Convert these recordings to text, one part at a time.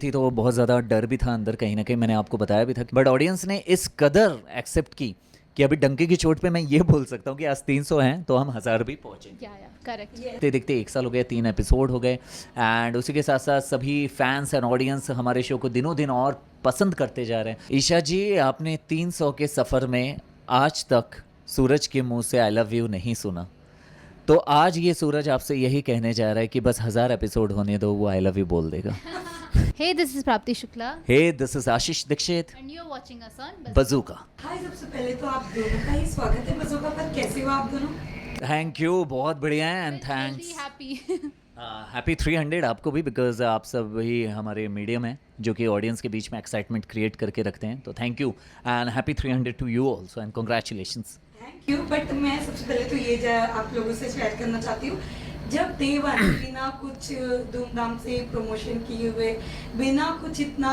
थी तो बहुत ज़्यादा डर भी था अंदर, कहीं ना कहीं मैंने आपको बताया भी था, बट ऑडियंस ने इस कदर एक्सेप्ट की कि अभी डंके की चोट पे मैं ये बोल सकता हूँ कि आज 300 हैं तो हम 1000 भी पहुँचेंगे। या करेक्ट। देखते देखते 1 साल हो गए, 3 एपिसोड हो गए, एंड उसी के साथ साथ सभी फैंस एंड ऑडियंस हमारे शो को दिनों दिन और पसंद करते जा रहे हैं। ईशा जी, आपने 300 के सफ़र में आज तक सूरज के मुंह से आई लव यू नहीं सुना, तो आज ये सूरज आपसे यही कहने जा रहा है कि बस 1000 एपिसोड होने दो, वो आई लव यू बोल देगा। हे, this is Prapti Shukla hey, this is Ashish Dikshit, and you are watching us on Bazooka. Hi, सबसे पहले तो आप दोनों का ही स्वागत है बजूका पर। कैसे हो आप दोनों? थैंक यू, बहुत बढ़िया है, एंड थैंक्स। हैप्पी। हैप्पी 300 आपको भी, बिकॉज आप सब ही हमारे मीडियम हैं जो कि ऑडियंस के बीच में एक्साइटमेंट क्रिएट करके रखते हैं, तो thank you and happy 300 to you also and congratulations. Thank you. But मैं सबसे पहले तो ये आप लोगों से शेयर करना चाहती हूँ, जब डे वन बिना कुछ धूमधाम से प्रमोशन किए हुए, बिना कुछ इतना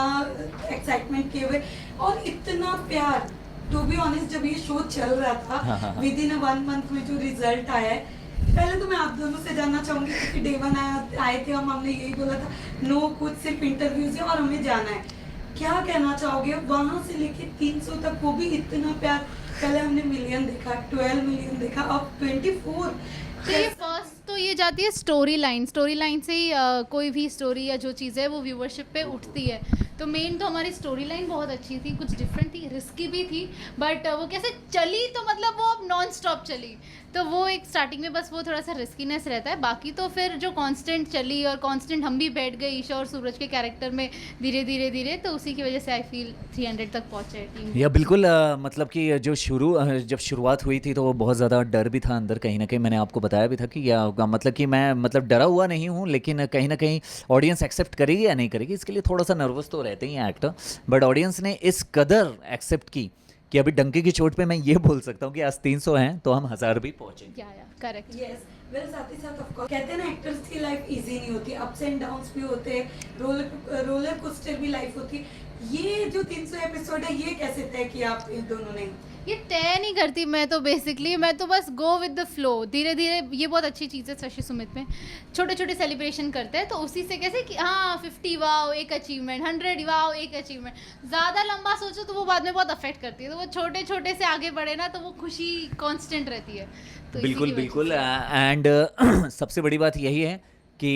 एक्साइटमेंट किए हुए और इतना प्यार, टू बी ऑनेस्ट जब ये शो चल रहा था विद इन 1 मंथ में जो रिजल्ट आया है, पहले तो मैं आप दोनों से जानना चाहूंगी क्योंकि डे वन आए थे हमने यही बोला था नो कुछ सिर्फ इंटरव्यूज है और हमें जाना है। क्या कहना चाहोगे वहां से लेके 300 तक, वो भी इतना प्यार? पहले हमने मिलियन देखा, 12 मिलियन देखा, अब 24। तो ये फर्स्ट तो ये जाती है स्टोरी लाइन से ही कोई भी स्टोरी या जो चीज़ है वो व्यूवरशिप पे उठती है। तो मेन तो हमारी स्टोरी लाइन बहुत अच्छी थी, कुछ डिफरेंट थी, रिस्की भी थी, बट वो कैसे चली तो मतलब वो अब नॉन स्टॉप चली, तो वो एक स्टार्टिंग में बस वो थोड़ा सा रिस्कीनेस रहता है, बाकी तो फिर जो कांस्टेंट चली और कांस्टेंट हम भी बैठ गए ईशा और सूरज के कैरेक्टर में धीरे धीरे, तो उसी की वजह से आई फील 300 तक पहुंचे टीम। या बिल्कुल, मतलब कि जो जब शुरुआत हुई थी तो वो बहुत ज़्यादा डर भी था अंदर, कहीं ना कहीं मैंने आपको बताया भी था कि क्या होगा, मतलब कि मैं डरा हुआ नहीं हूँ, लेकिन कहीं ना कहीं ऑडियंस एक्सेप्ट करेगी या नहीं करेगी इसके लिए थोड़ा सा नर्वस तो रहते ही हैं एक्टर, बट ऑडियंस ने इस कदर एक्सेप्ट की कि अभी डंके की चोट पे मैं ये बोल सकता हूँ कि आज 300 हैं तो हम 1000 भी पहुँचेंगे। या करेक्ट। यस, वेल साथ ही साथ ऑफ कोर्स कहते हैं ना एक्टर्स की लाइफ इजी नहीं होती, अप्स एंड डाउन्स भी होते हैं, रोलर कोस्टर भी लाइफ होती है। ये जो 300 एपिसोड है ये कैसे तय किया आप इन दोनों ने? ये तय नहीं करती मैं तो, बेसिकली मैं तो बस गो विद द फ्लो, धीरे धीरे। ये बहुत अच्छी चीज़ है शशि सुमित में, छोटे छोटे सेलिब्रेशन करते हैं तो उसी से कैसे कि हाँ 50 वाओ एक अचीवमेंट, 100 वाओ एक अचीवमेंट, ज़्यादा लंबा सोचो तो वो बाद में बहुत अफेक्ट करती है, तो वो छोटे छोटे से आगे बढ़े ना तो वो खुशी कांस्टेंट रहती है। तो बिल्कुल बिल्कुल, एंड सबसे बड़ी बात यही है कि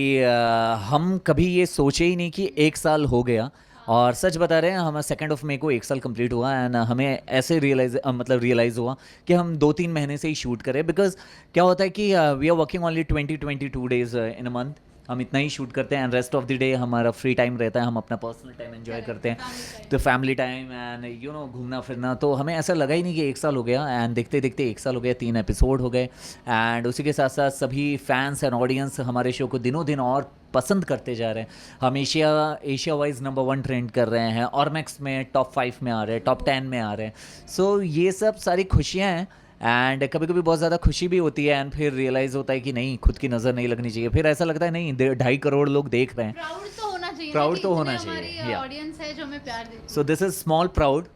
हम कभी ये सोचे ही नहीं कि 1 साल हो गया, और सच बता रहे हैं हम 2 मई को 1 साल कंप्लीट हुआ, एंड हमें ऐसे रियलाइज़ हुआ कि हम 2-3 महीने से ही शूट करें, बिकॉज क्या होता है कि we are working only 22 days in a month, हम इतना ही शूट करते हैं and rest of the day हमारा फ्री टाइम रहता है, हम अपना पर्सनल टाइम एंजॉय करते हैं, तो फैमिली टाइम एंड घूमना फिरना, तो हमें ऐसा लगा ही नहीं कि 1 साल हो गया, एंड देखते देखते 1 साल हो गया, 3 एपिसोड हो गए, एंड उसी के साथ साथ सभी फैंस एंड ऑडियंस हमारे शो को दिनों दिन और पसंद करते जा रहे हैं। हम एशिया वाइज नंबर 1 ट्रेंड कर रहे हैं, और मैक्स में टॉप 5 में आ रहे हैं, टॉप 10 में आ रहे हैं, सो ये सब सारी खुशियाँ हैं, एंड कभी कभी बहुत ज़्यादा खुशी भी होती है, एंड फिर रियलाइज़ होता है कि नहीं, खुद की नज़र नहीं लगनी चाहिए, फिर ऐसा लगता है नहीं 2.5 करोड़ लोग देख रहे हैं, प्राउड तो होना चाहिए, प्राउड तो होना चाहिए, हमारी ऑडियंस है जो हमें प्यार देती है। So this is small proud